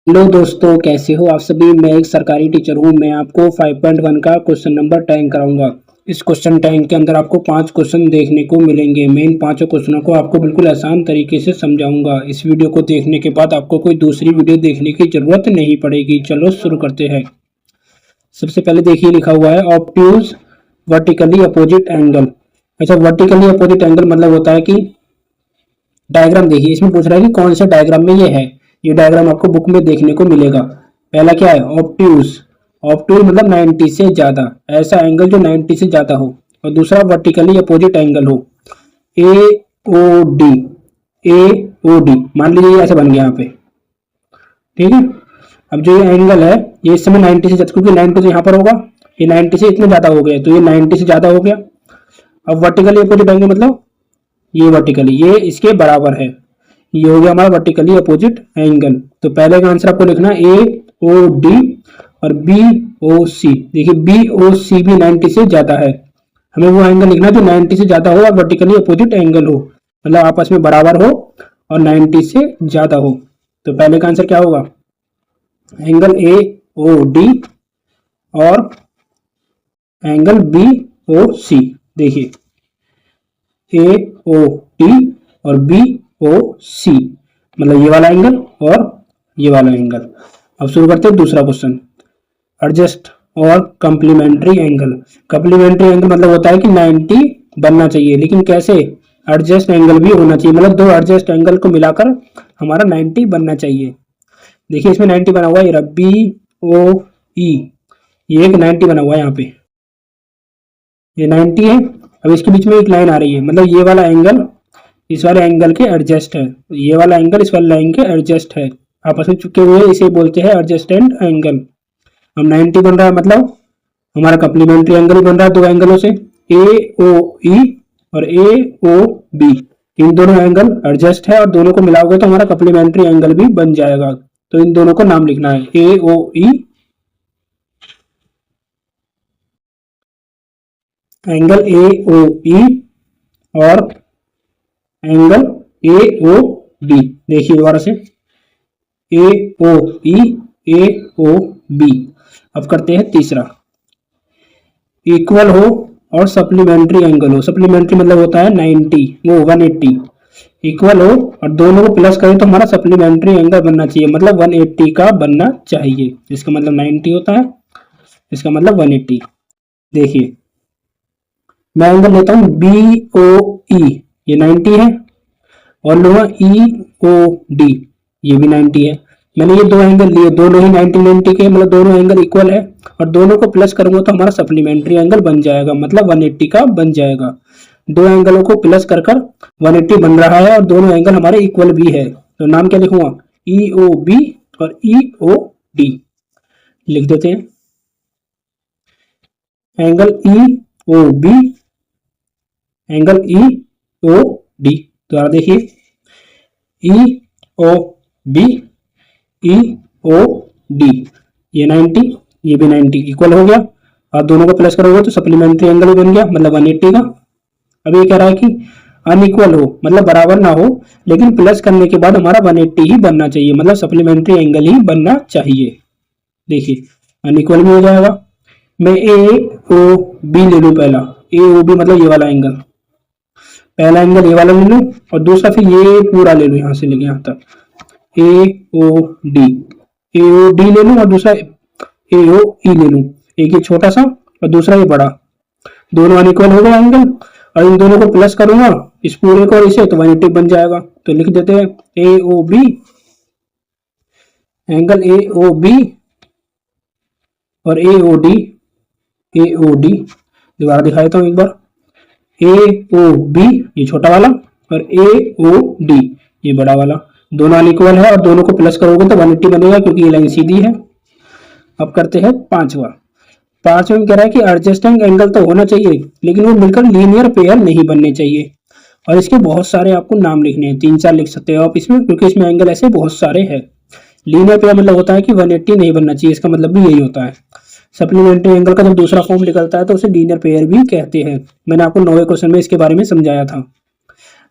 Hello दोस्तों, कैसे हो आप सभी। मैं एक सरकारी टीचर हूं। मैं आपको 5.1 का क्वेश्चन नंबर 10 कराऊंगा। इस क्वेश्चन 10 के अंदर आपको 5 क्वेश्चन देखने को मिलेंगे। मैं इन 5 क्वेश्चनों को आपको बिल्कुल आसान तरीके से समझाऊंगा। इस वीडियो को देखने के बाद आपको कोई दूसरी वीडियो देखने की जरूरत नहीं पड़ेगी। चलो शुरू करते हैं। सबसे पहले देखिए, लिखा हुआ है ऑब्ट्यूज वर्टिकली अपोजिट एंगल। अच्छा, वर्टिकली अपोजिट एंगल मतलब होता है कि डायग्राम देखिए, इसमें पूछ रहा है कि कौन से डायग्राम में ये है। ये डायग्राम आपको बुक में देखने को मिलेगा। पहला क्या है, ऑब्ट्यूज। ऑब्ट्यूज मतलब 90 से ज्यादा, ऐसा एंगल जो 90 से ज्यादा हो। और दूसरा वर्टिकली अपोजिट एंगल हो, ए ओ डी। ए ओ डी मान लीजिए ऐसे बन गया यहाँ पे, ठीक है। अब जो ये एंगल है, ये इस समय 90 से ज्यादा, क्योंकि 90 तो यहाँ पर होगा, ये 90 से इतना ज्यादा हो गया, तो ये 90 से ज्यादा हो गया। अब वर्टिकली अपोजिट एंगल मतलब ये वर्टिकली, ये इसके बराबर है। ये हो गया हमारा वर्टिकली अपोजिट एंगल। तो पहले का आंसर आपको लिखना है ए ओ डी और बी ओ सी। देखिए बी ओ सी भी 90 से ज्यादा है। हमें वो एंगल लिखना है जो 90 से ज्यादा हो और वर्टिकली अपोजिट एंगल हो, मतलब आपस में बराबर हो और 90 से ज्यादा हो। तो पहले का आंसर क्या होगा, एंगल ए ओ डी और एंगल बी ओ सी। देखिए ए ओ टी और बी ओ सी, मतलब ये वाला एंगल और ये वाला एंगल। अब शुरू करते हैं दूसरा क्वेश्चन, एडजस्ट और कंप्लीमेंट्री एंगल। कंप्लीमेंट्री एंगल मतलब होता है कि 90 बनना चाहिए, लेकिन कैसे, एडजस्ट एंगल भी होना चाहिए, मतलब दो एडजस्ट एंगल को मिलाकर हमारा 90 बनना चाहिए। देखिए इसमें 90 बना हुआ है, ये बी ओ ई, ये एक 90 बना हुआ है यहाँ पे, ये 90 है। अब इसके बीच में एक लाइन आ रही है, मतलब ये वाला एंगल इस वाले एंगल के एडजस्ट है, ये वाला एंगल इस वाले लाइन के एडजस्ट है, आपस में चिपके हुए, इसे बोलते हैं एडजस्टेंट एंगल। अब 90 बन रहा है, मतलब हमारा कम्प्लीमेंट्री एंगल बन रहा है दो एंगलों से, ए ओ ई और ए ओ बी। इन दोनों एंगल एडजस्ट है और दोनों को मिलाओगे तो हमारा कम्प्लीमेंट्री एंगल भी बन जाएगा। तो इन दोनों को नाम लिखना है, ए ओ E angle A O E और एंगल ए ओ बी। देखिए दोबारा से, ए ओ ई ए ओ बी। अब करते हैं तीसरा, इक्वल हो और सप्लीमेंट्री एंगल हो। सप्लीमेंट्री मतलब होता है 90, वो 180। इक्वल हो और दोनों को प्लस करें तो हमारा सप्लीमेंट्री एंगल बनना चाहिए, मतलब 180 का बनना चाहिए। इसका मतलब 90 होता है, इसका मतलब 180। देखिए मैं एंगल लेता हूं बी ओ ई, ये 90 है, और लूंगा ई ओ डी, ये भी 90 है। मैंने ये दो एंगल लिए, दोनों ही 90 90 के, मतलब दोनों एंगल इक्वल है, और दोनों को प्लस करूंगा तो हमारा सप्लीमेंट्री एंगल बन जाएगा, मतलब 180 का बन जाएगा। दो एंगलों को प्लस कर कर 180 बन रहा है और दोनों एंगल हमारे इक्वल भी है। तो नाम क्या लिखूंगा, ई ओ बी और ई ओ डी लिख देते हैं। Angle E O B, angle E O D. दोबारा देखिए, ई O B E O D, ये 90, ये भी 90 इक्वल हो गया, और दोनों को प्लस करोगे तो सप्लीमेंट्री एंगल बन गया, मतलब 180 का। अब ये कह रहा है कि अनइक्वल हो, मतलब बराबर ना हो, लेकिन प्लस करने के बाद हमारा 180 ही बनना चाहिए, मतलब सप्लीमेंट्री एंगल ही बनना चाहिए। देखिए अनइक्वल भी हो जाएगा। मैं ए ओ बी ले लूँ, पहला ए ओ बी मतलब ये वाला एंगल, पहला एंगल ये वाला ले लूँ और दूसरा फिर ये पूरा ले लूँ, यहाँ से लेके यहाँ तक ए ओ डी, ए ओ डी ले लूँ और दूसरा ए ओ ई ले लूँ। एक ये छोटा सा और दूसरा ये बड़ा, दोनों अनइक्वल हो गए एंगल, और इन दोनों को प्लस करूंगा इस पूरे को और इसे, तो 180 बन जाएगा। तो लिख देते हैं A O B, angle A O B और A O D, A O D. दोबारा दिखा देता हूँ एक बार, ए ओ बी ये छोटा वाला और ए ओ डी ये बड़ा वाला, दोनों अनइक्वल है और दोनों को प्लस करोगे तो 180 बनेगा, क्योंकि ये लाइन सीधी है। अब करते हैं पांचवा। पांचवा में कह रहा है कि एडजस्टिंग एंगल तो होना चाहिए, लेकिन वो मिलकर लीनियर पेयर नहीं बनने चाहिए। और इसके बहुत सारे आपको नाम लिखने हैं, 3-4 लिख सकते हो आप इसमें, क्योंकि इसमें एंगल ऐसे बहुत सारे हैं। लीनियर पेयर मतलब होता है कि 180 नहीं बनना चाहिए, इसका मतलब भी यही होता है। सप्लीमेंट्री एंगल का जब दूसरा फॉर्म निकलता है तो उसे लीनियर पेयर भी कहते हैं। मैंने आपको 9वें क्वेश्चन में इसके बारे में समझाया था।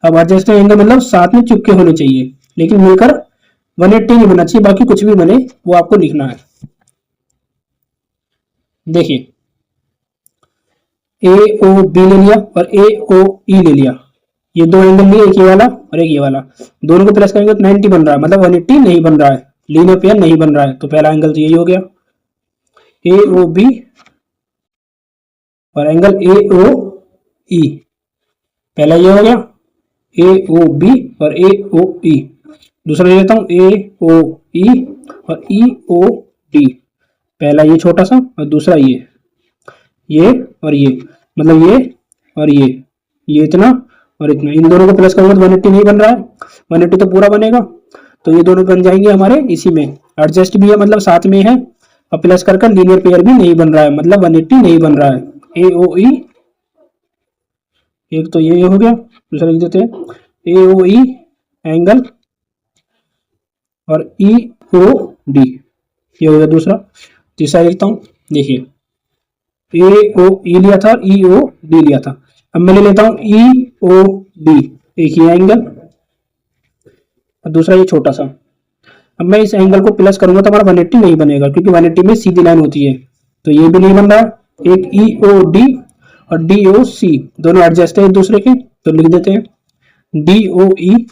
अब एडजस्टिंग एंगल मतलब साथ में चिपके होने चाहिए, लेकिन मिलकर 180 नहीं बनना चाहिए, बाकी कुछ भी बने वो आपको लिखना है। देखिए ए ओ बी ले लिया और ए ओ ई ले लिया, ये दो एंगल लिए, एक ये वाला और एक ये वाला, दोनों को प्लस करेंगे तो 90 बन रहा है, मतलब 180 नहीं बन रहा है, लीनियर पेयर नहीं बन रहा है। तो पहला एंगल तो यही हो गया ए ओ बी और एंगल ए ओ ई, पहला ये हो गया ए ओ बी और ए ओ ई। दूसरा ले लेता हूँ ए ओ ई और ई ओ डी, पहला ये छोटा सा और दूसरा ये और ये, मतलब ये और ये इतना और इतना, इन दोनों को प्लस करूंगा तो 180 नहीं बन रहा है, 180 तो पूरा बनेगा, तो ये दोनों बन जाएंगे हमारे इसी में, एडजस्ट भी है मतलब साथ में है, और प्लस कर लीनियर पेयर भी नहीं बन रहा है, मतलब 180 नहीं बन रहा है। ए ओ ई, एक तो ये हो गया, दूसरा लिख देते हैं ए ओ ई एंगल और ई ओ डी, ये हो गया दूसरा। तीसरा लिखता हूं, देखिए ए ओ ई लिया था, ई ओ डी लिया था, अब मैं ले लेता हूं ई ओ डी, एक ही एंगल और दूसरा ये छोटा सा। अब मैं इस एंगल को प्लस करूंगा तो हमारा 180 नहीं बनेगा, क्योंकि 180 में सीधी लाइन होती है, तो ये भी नहीं बन रहा है। एक ई ओ डी और डी ओ सी दोनों एडजस्ट है एक दूसरे के, तो लिख देते हैं D O E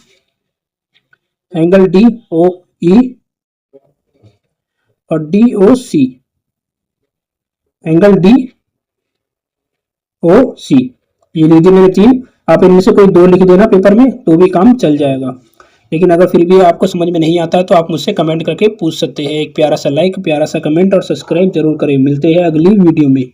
angle D O E और D O C angle D O C, ये लिख दिए मैंने तीन। आप इनमें से कोई दो लिख देना पेपर में तो भी काम चल जाएगा, लेकिन अगर फिर भी आपको समझ में नहीं आता है तो आप मुझसे कमेंट करके पूछ सकते हैं। एक प्यारा सा लाइक, प्यारा सा कमेंट और सब्सक्राइब जरूर करें। मिलते हैं अगली वीडियो में।